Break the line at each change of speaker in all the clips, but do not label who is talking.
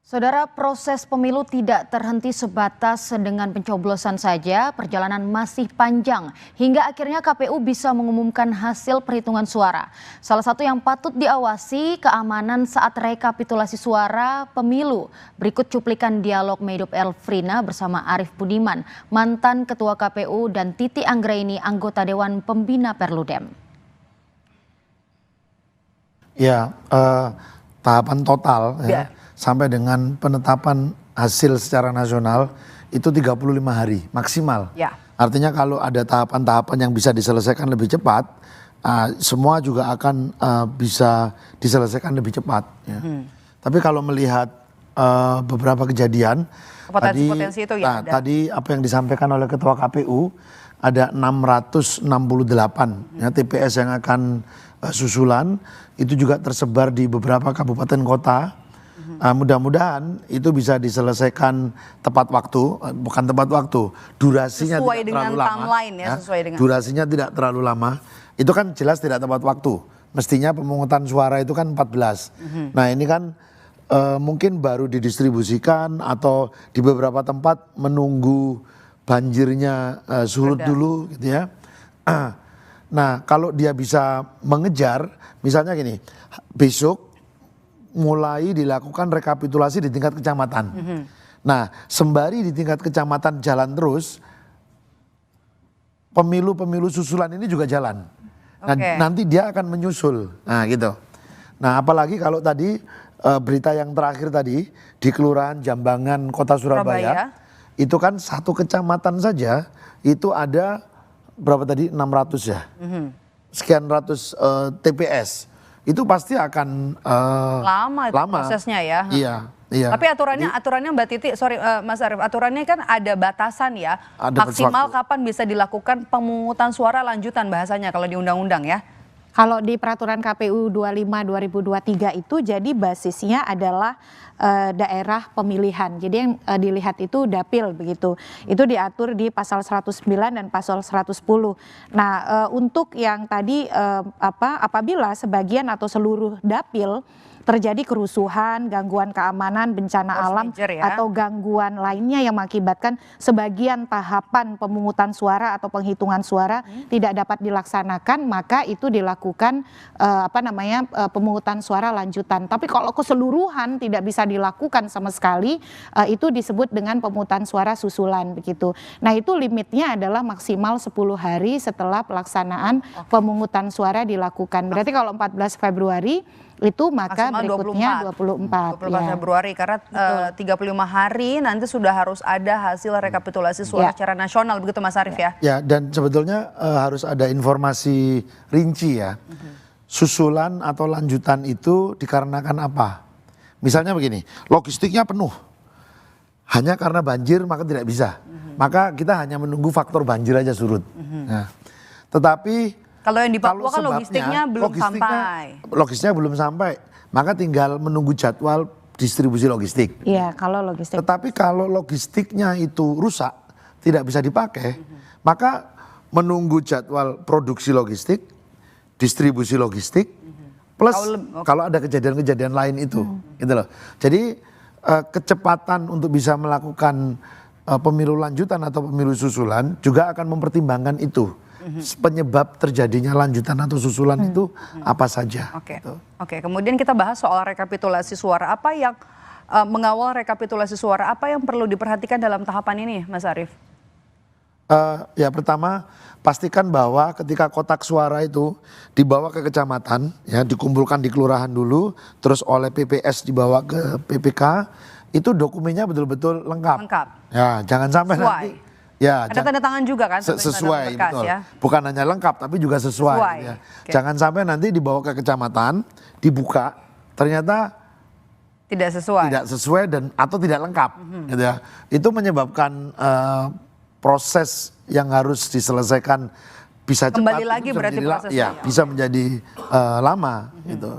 Saudara, proses pemilu tidak terhenti sebatas dengan pencoblosan saja, perjalanan masih panjang hingga akhirnya KPU bisa mengumumkan hasil perhitungan suara. Salah satu yang patut diawasi keamanan saat rekapitulasi suara pemilu. Berikut cuplikan dialog Medop Elfrina bersama Arief Budiman, mantan Ketua KPU, dan Titi Anggraini, anggota Dewan Pembina Perludem.
Ya, tahapan total sampai dengan penetapan hasil secara nasional itu 35 hari maksimal. Artinya kalau ada tahapan-tahapan yang bisa diselesaikan lebih cepat, semua juga akan bisa diselesaikan lebih cepat. Ya. Tapi kalau melihat beberapa kejadian,
potensi itu ya
tadi apa yang disampaikan oleh Ketua KPU, ada 668 ya, TPS yang akan susulan, itu juga tersebar di beberapa kabupaten kota. Mudah-mudahan itu bisa diselesaikan tepat waktu, bukan tepat waktu, durasinya
sesuai
tidak
dengan
terlalu lama.
timeline ya, sesuai dengan
durasinya tidak terlalu lama. Itu kan jelas tidak tepat waktu. Mestinya pemungutan suara itu kan 14. Nah ini kan mungkin baru didistribusikan atau di beberapa tempat menunggu banjirnya surut dulu gitu ya. Nah kalau dia bisa mengejar, misalnya gini, besok mulai dilakukan rekapitulasi di tingkat kecamatan. Nah, sembari di tingkat kecamatan jalan terus, pemilu-pemilu susulan ini juga jalan. Nah, nanti dia akan menyusul. Nah, gitu. Nah, apalagi kalau tadi berita yang terakhir tadi di Kelurahan Jambangan, Kota Surabaya, itu kan satu kecamatan saja itu ada berapa tadi? 600 ya. Sekian ratus TPS. Itu pasti akan
lama prosesnya ya.
Iya.
Tapi aturannya Mbak Titi, Mas Arief, aturannya kan ada batasan ya. Maksimal kapan bisa dilakukan pemungutan suara lanjutan bahasanya kalau di undang-undang ya.
Kalau di peraturan KPU 25/2023 itu jadi basisnya adalah daerah pemilihan. Jadi yang dilihat itu dapil begitu. Itu diatur di pasal 109 dan pasal 110. Nah, untuk yang tadi apabila sebagian atau seluruh dapil terjadi kerusuhan, gangguan keamanan, bencana alam, atau gangguan lainnya yang mengakibatkan sebagian tahapan pemungutan suara atau penghitungan suara tidak dapat dilaksanakan, maka itu dilakukan pemungutan suara lanjutan. Tapi kalau keseluruhan tidak bisa dilakukan sama sekali, itu disebut dengan pemungutan suara susulan begitu. Nah, itu limitnya adalah maksimal 10 hari setelah pelaksanaan pemungutan suara dilakukan. Berarti kalau 14 Februari itu maka berikutnya 24
Februari karena 35 hari nanti sudah harus ada hasil rekapitulasi suara secara nasional begitu Mas Arief ya.
Ya, dan sebetulnya harus ada informasi rinci ya. Susulan atau lanjutan itu dikarenakan apa? Misalnya begini, logistiknya penuh. Hanya karena banjir maka tidak bisa. Maka kita hanya menunggu faktor banjir aja surut. Nah, tetapi
kalau yang di Papua kan logistiknya belum sampai.
Logistiknya belum sampai, maka tinggal menunggu jadwal distribusi logistik.
Iya, kalau logistik.
Tetapi kalau logistiknya itu rusak, tidak bisa dipakai, maka menunggu jadwal produksi logistik, distribusi logistik, plus kalau ada kejadian-kejadian lain itu, gitu loh. Jadi kecepatan untuk bisa melakukan pemilu lanjutan atau pemilu susulan juga akan mempertimbangkan itu. Penyebab terjadinya lanjutan atau susulan itu apa saja.
Oke, kemudian kita bahas soal rekapitulasi suara. Apa yang mengawal rekapitulasi suara, apa yang perlu diperhatikan dalam tahapan ini Mas Arief?
Ya pertama, pastikan bahwa ketika kotak suara itu dibawa ke kecamatan, ya dikumpulkan di kelurahan dulu, terus oleh PPS dibawa ke PPK, itu dokumennya betul-betul lengkap. Ya, jangan sampai nanti. Ya,
ada tanda tangan juga kan?
Sesuai, betul. Ya? Bukan hanya lengkap, tapi juga sesuai. Ya. Jangan sampai nanti dibawa ke kecamatan, dibuka, ternyata
tidak sesuai
dan atau tidak lengkap. Gitu ya. Itu menyebabkan proses yang harus diselesaikan bisa
kembali
cepat.
lagi berarti prosesnya.
Ya, bisa menjadi lama. Gitu.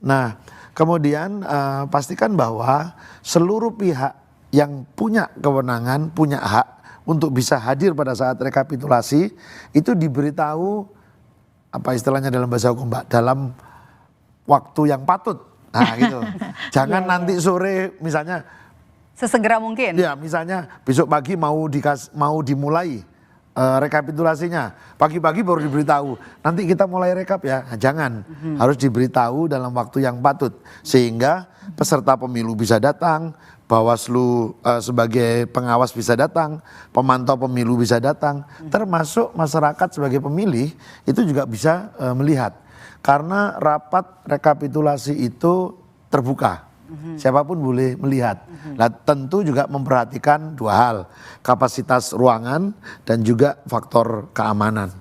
Nah, kemudian pastikan bahwa seluruh pihak yang punya kewenangan, punya hak untuk bisa hadir pada saat rekapitulasi itu diberitahu apa istilahnya dalam bahasa hukum Mbak, dalam waktu yang patut. Nah gitu. Jangan
Iya,
nanti sore misalnya,
Sesegera mungkin.
ya misalnya besok pagi mau dimulai rekapitulasinya. Pagi-pagi baru diberitahu, nanti kita mulai rekap ya. Nah, jangan, harus diberitahu dalam waktu yang patut. Sehingga peserta pemilu bisa datang, Bawaslu sebagai pengawas bisa datang, pemantau pemilu bisa datang, termasuk masyarakat sebagai pemilih itu juga bisa melihat. Karena rapat rekapitulasi itu terbuka, siapapun boleh melihat. Nah, tentu juga memperhatikan dua hal, kapasitas ruangan dan juga faktor keamanan.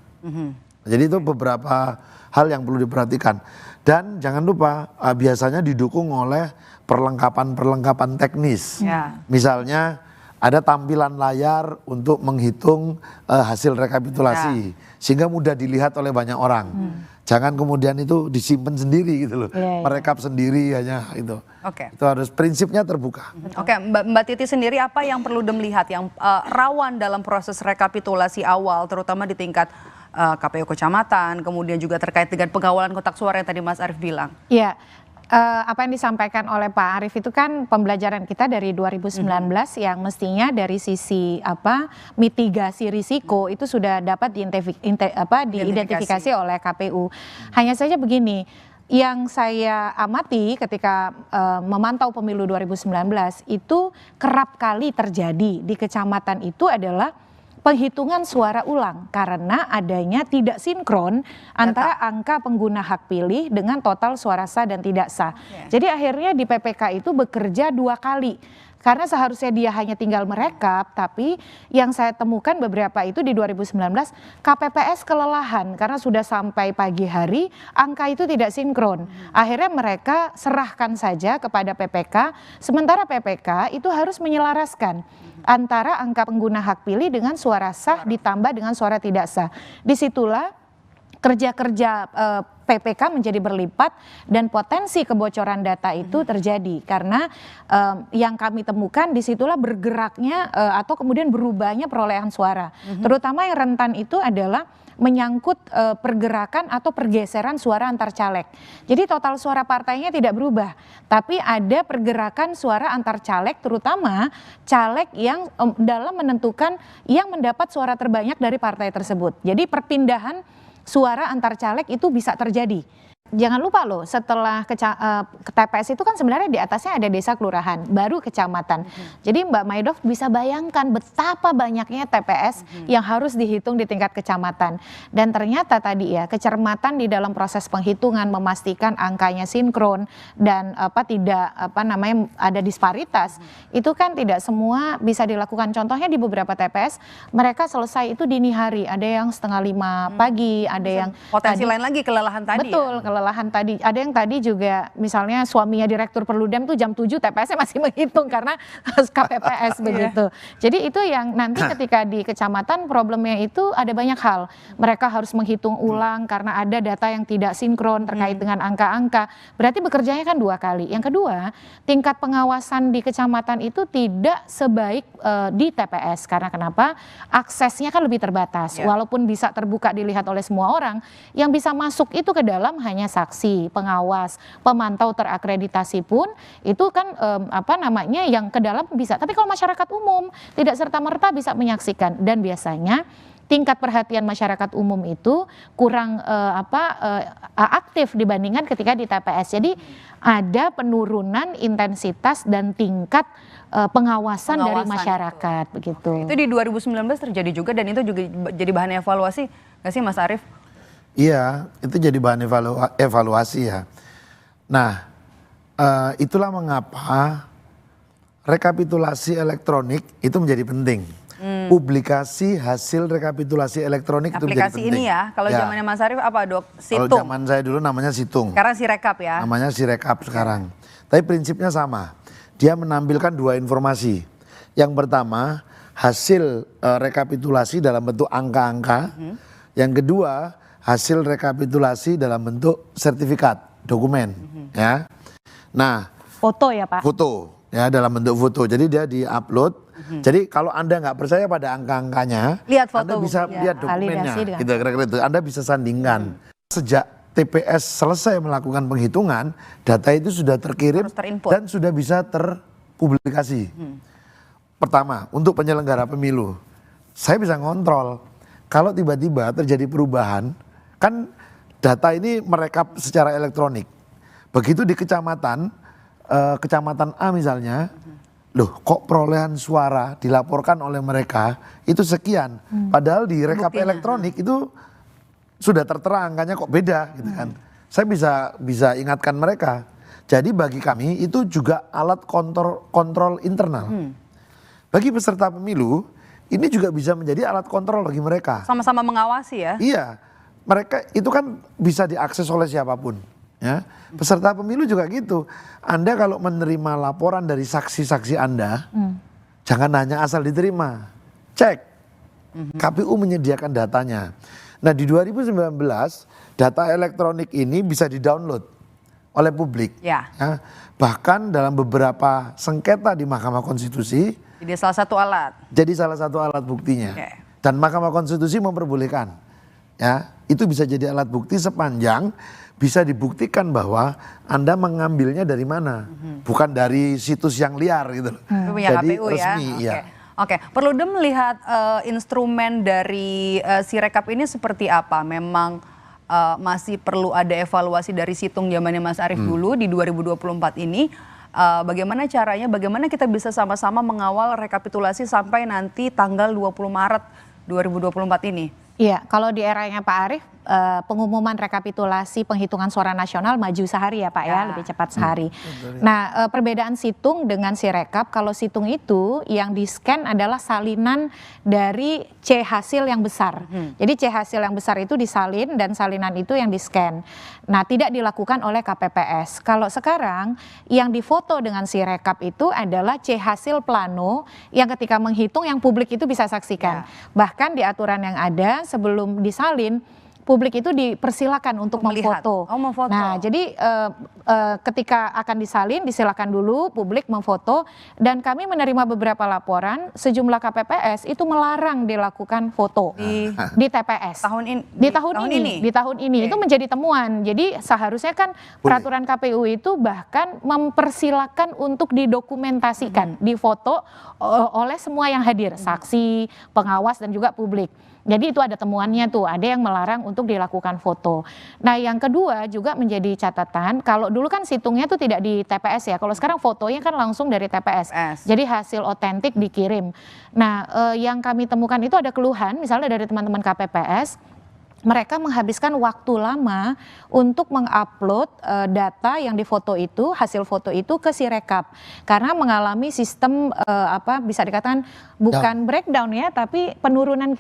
Jadi itu beberapa hal yang perlu diperhatikan. Dan jangan lupa biasanya didukung oleh perlengkapan teknis.
Ya.
Misalnya ada tampilan layar untuk menghitung hasil rekapitulasi, sehingga mudah dilihat oleh banyak orang. Jangan kemudian itu disimpan sendiri gitu loh, merekap sendiri hanya itu.
Oke.
Itu harus prinsipnya terbuka.
Oke, Mbak Titi sendiri apa yang perlu melihat yang rawan dalam proses rekapitulasi awal, terutama di tingkat KPU kecamatan, kemudian juga terkait dengan pengawalan kotak suara yang tadi Mas Arief bilang?
Ya, apa yang disampaikan oleh Pak Arief itu kan pembelajaran kita dari 2019 yang mestinya dari sisi mitigasi risiko itu sudah dapat diidentifikasi oleh KPU. Hanya saja begini, yang saya amati ketika memantau pemilu 2019 itu kerap kali terjadi di kecamatan itu adalah penghitungan suara ulang karena adanya tidak sinkron antara angka pengguna hak pilih dengan total suara sah dan tidak sah. Jadi akhirnya di PPK itu bekerja 2 kali. Karena seharusnya dia hanya tinggal merekap, tapi yang saya temukan beberapa itu di 2019 KPPS kelelahan karena sudah sampai pagi hari angka itu tidak sinkron. Akhirnya mereka serahkan saja kepada PPK, sementara PPK itu harus menyelaraskan antara angka pengguna hak pilih dengan suara sah ditambah dengan suara tidak sah. Disitulah kerja-kerja PPK menjadi berlipat dan potensi kebocoran data itu terjadi karena yang kami temukan disitulah bergeraknya atau kemudian berubahnya perolehan suara. Terutama yang rentan itu adalah menyangkut pergerakan atau pergeseran suara antar caleg. Jadi total suara partainya tidak berubah, tapi ada pergerakan suara antar caleg, terutama caleg yang dalam menentukan yang mendapat suara terbanyak dari partai tersebut. Jadi perpindahan suara antar caleg itu bisa terjadi. Jangan lupa loh, setelah TPS itu kan sebenarnya di atasnya ada desa kelurahan, baru kecamatan. Jadi Mbak Maidof bisa bayangkan betapa banyaknya TPS yang harus dihitung di tingkat kecamatan. Dan ternyata tadi ya, kecermatan di dalam proses penghitungan memastikan angkanya sinkron dan tidak ada disparitas. Itu kan tidak semua bisa dilakukan. Contohnya di beberapa TPS mereka selesai itu dini hari, ada yang 4:30 pagi, ada yang
potensi lain lagi kelelahan tadi.
Betul, kelelahan tadi. Ada yang tadi juga misalnya suaminya Direktur Perludem tuh jam 7 TPS-nya masih menghitung karena KPPS begitu. Jadi itu yang nanti ketika di kecamatan problemnya itu ada banyak hal. Mereka harus menghitung ulang karena ada data yang tidak sinkron terkait dengan angka-angka. Berarti bekerjanya kan 2 kali. Yang kedua, tingkat pengawasan di kecamatan itu tidak sebaik di TPS. Karena kenapa? Aksesnya kan lebih terbatas. Walaupun bisa terbuka dilihat oleh semua orang, yang bisa masuk itu ke dalam hanya saksi, pengawas, pemantau terakreditasi pun itu kan yang ke dalam bisa. Tapi kalau masyarakat umum tidak serta-merta bisa menyaksikan, dan biasanya tingkat perhatian masyarakat umum itu kurang aktif dibandingkan ketika di TPS. Jadi ada penurunan intensitas dan tingkat pengawasan dari masyarakat begitu.
Itu di 2019 terjadi juga dan itu juga jadi bahan evaluasi nggak sih Mas Arief?
Iya, itu jadi bahan evaluasi ya. Nah, itulah mengapa rekapitulasi elektronik itu menjadi penting. Publikasi hasil rekapitulasi elektronik itu menjadi penting.
Aplikasi ini ya, kalau zamannya Mas Arief apa Dok? Situng.
Kalau zaman saya dulu namanya Situng.
Sekarang Sirekap ya.
Namanya Sirekap sekarang. Tapi prinsipnya sama. Dia menampilkan 2 informasi. Yang pertama, hasil rekapitulasi dalam bentuk angka-angka. Yang kedua, hasil rekapitulasi dalam bentuk sertifikat, dokumen, ya. Nah,
foto ya Pak?
Foto, ya, dalam bentuk foto. Jadi dia di-upload. Jadi kalau Anda nggak percaya pada angka-angkanya,
lihat foto,
Anda bisa lihat dokumennya, gitu, kira-kira itu. Anda bisa sandingkan. Sejak TPS selesai melakukan penghitungan, data itu sudah terkirim
Harus terinput.
dan sudah bisa terpublikasi. Pertama, untuk penyelenggara pemilu, saya bisa ngontrol. Kalau tiba-tiba terjadi perubahan, kan data ini merekap secara elektronik. Begitu di kecamatan, kecamatan A misalnya, loh kok perolehan suara dilaporkan oleh mereka itu sekian. Padahal di rekap
Buktinya.
elektronik itu sudah tertera angkanya kok beda gitu kan. Saya bisa ingatkan mereka. Jadi bagi kami itu juga alat kontrol internal. Bagi peserta pemilu, ini juga bisa menjadi alat kontrol bagi mereka.
Sama-sama mengawasi ya.
Iya, mereka itu kan bisa diakses oleh siapapun. Ya, peserta pemilu juga gitu. Anda kalau menerima laporan dari saksi-saksi Anda, jangan hanya asal diterima, cek. KPU menyediakan datanya. Nah di 2019 data elektronik ini bisa didownload oleh publik.
Ya.
Ya, bahkan dalam beberapa sengketa di Mahkamah Konstitusi
Jadi salah satu alat.
jadi salah satu alat buktinya.
Oke.
Dan Mahkamah Konstitusi memperbolehkan. Ya, itu bisa jadi alat bukti sepanjang bisa dibuktikan bahwa Anda mengambilnya dari mana, bukan dari situs yang liar gitu loh.
Itu punya
Jadi
KPU
resmi,
ya.
ya.
Oke, Perludem melihat instrumen dari Sirekap ini seperti apa? Memang masih perlu ada evaluasi dari situng zamannya Mas Arief dulu di 2024 ini. Bagaimana caranya, bagaimana kita bisa sama-sama mengawal rekapitulasi sampai nanti tanggal 20 Maret 2024 ini?
Iya, kalau di eranya Pak Arief, pengumuman rekapitulasi penghitungan suara nasional maju sehari ya Pak ya, lebih cepat sehari. Nah, perbedaan situng dengan Sirekap, kalau situng itu yang di-scan adalah salinan dari C hasil yang besar. Jadi C hasil yang besar itu disalin dan salinan itu yang di-scan. Nah, tidak dilakukan oleh KPPS. Kalau sekarang yang difoto dengan Sirekap itu adalah C hasil plano yang ketika menghitung yang publik itu bisa saksikan. Bahkan di aturan yang ada sebelum disalin, publik itu dipersilakan untuk
melihat.
memfoto.
Oh, memfoto.
Nah, jadi ketika akan disalin, disilakan dulu publik memfoto. Dan kami menerima beberapa laporan, sejumlah KPPS itu melarang dilakukan foto di TPS. Di tahun ini itu menjadi temuan. Jadi seharusnya kan peraturan KPU itu bahkan mempersilahkan untuk didokumentasikan, difoto oleh semua yang hadir, saksi, pengawas dan juga publik. Jadi itu ada temuannya tuh, ada yang melarang untuk dilakukan foto. Nah yang kedua juga menjadi catatan, kalau dulu kan situngnya tuh tidak di TPS ya, kalau sekarang fotonya kan langsung dari TPS. Jadi hasil otentik dikirim. Nah yang kami temukan itu ada keluhan, misalnya dari teman-teman KPPS, mereka menghabiskan waktu lama untuk mengupload data yang difoto itu, hasil foto itu ke Sirekap. Karena mengalami sistem bisa dikatakan bukan breakdown ya, tapi penurunan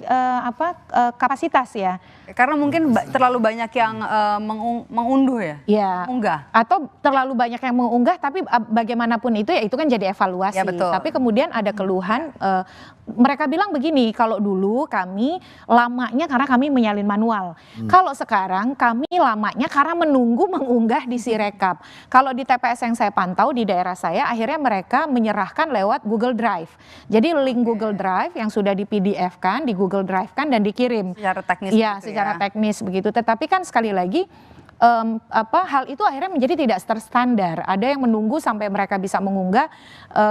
kapasitas ya.
Karena mungkin terlalu banyak yang mengunduh ya?
Ya.
Mengunggah.
Atau terlalu banyak yang mengunggah, tapi bagaimanapun itu ya itu kan jadi evaluasi.
Ya, betul.
Tapi kemudian ada keluhan, mereka bilang begini, kalau dulu kami lamanya karena kami menyalin manual. Kalau sekarang kami lamanya karena menunggu mengunggah di Sirekap. Kalau di TPS yang saya pantau di daerah saya, akhirnya mereka menyerahkan lewat Google Drive. Jadi link Google Drive yang sudah di PDF-kan, di Google Drive-kan dan dikirim.
Secara teknis
ya,
gitu
secara
ya.
teknis begitu. Tetapi kan sekali lagi hal itu akhirnya menjadi tidak terstandar. Ada yang menunggu sampai mereka bisa mengunggah,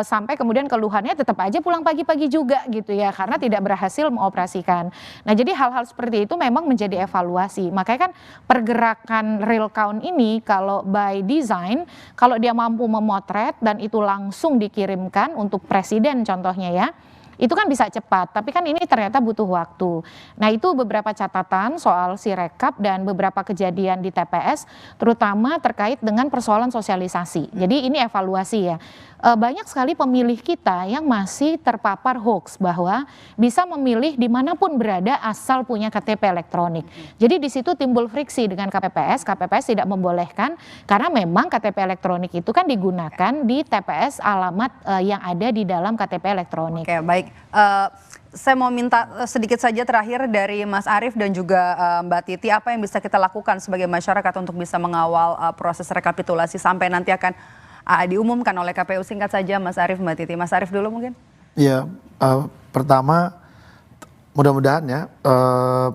sampai kemudian keluhannya tetap aja pulang pagi-pagi juga gitu ya, karena tidak berhasil mengoperasikan. Nah jadi hal-hal seperti itu memang menjadi evaluasi. Makanya kan pergerakan real count ini kalau by design, kalau dia mampu memotret dan itu langsung dikirimkan untuk presiden contohnya ya, itu kan bisa cepat, tapi kan ini ternyata butuh waktu. Nah itu beberapa catatan soal Sirekap dan beberapa kejadian di TPS, terutama terkait dengan persoalan sosialisasi. Jadi ini evaluasi ya. Banyak sekali pemilih kita yang masih terpapar hoax bahwa bisa memilih dimanapun berada asal punya KTP elektronik. Jadi di situ timbul friksi dengan KPPS. KPPS tidak membolehkan karena memang KTP elektronik itu kan digunakan di TPS alamat yang ada di dalam KTP elektronik.
Oke, baik. Saya mau minta sedikit saja terakhir dari Mas Arief dan juga Mbak Titi, apa yang bisa kita lakukan sebagai masyarakat untuk bisa mengawal proses rekapitulasi sampai nanti akan diumumkan oleh KPU. Singkat saja Mas Arief, Mbak Titi. Mas Arief dulu mungkin.
Ya, pertama mudah-mudahan ya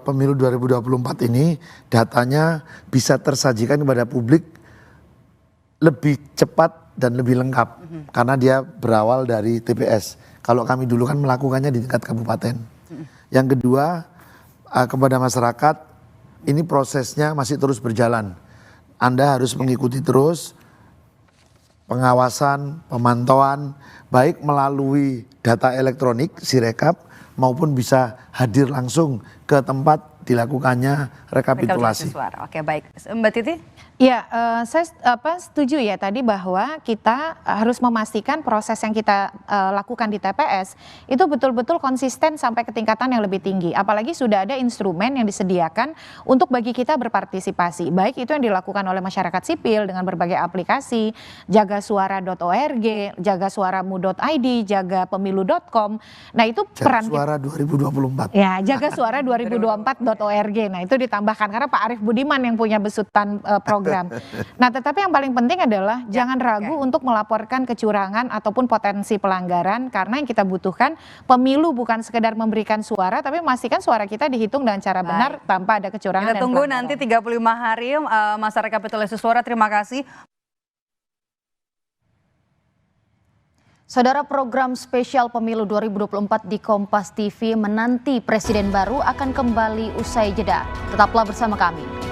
pemilu 2024 ini datanya bisa tersajikan kepada publik lebih cepat dan lebih lengkap karena dia berawal dari TPS. Kalau kami dulu kan melakukannya di tingkat kabupaten. Yang kedua, kepada masyarakat ini prosesnya masih terus berjalan. Anda harus mengikuti terus pengawasan, pemantauan baik melalui data elektronik Sirekap maupun bisa hadir langsung ke tempat dilakukannya rekapitulasi.
Suara. Oke, baik. Mbak Titi?
Ya, saya setuju ya tadi bahwa kita harus memastikan proses yang kita lakukan di TPS itu betul-betul konsisten sampai ke tingkatan yang lebih tinggi. Apalagi sudah ada instrumen yang disediakan untuk bagi kita berpartisipasi. Baik itu yang dilakukan oleh masyarakat sipil dengan berbagai aplikasi, jagasuara.org, jagasuaramu.id, jagapemilu.com. Nah, itu
peran Suara 2024.
Ya, jagasuara2024.org. Nah, itu ditambahkan karena Pak Arief Budiman yang punya besutan program. Nah, tetapi yang paling penting adalah jangan ragu untuk melaporkan kecurangan ataupun potensi pelanggaran karena yang kita butuhkan pemilu bukan sekedar memberikan suara tapi memastikan suara kita dihitung dengan cara benar tanpa ada kecurangan.
Kita tunggu nanti 35 hari masa rekapitulasi suara. Terima kasih.
Saudara, program spesial pemilu 2024 di Kompas TV menanti presiden baru akan kembali usai jeda. Tetaplah bersama kami.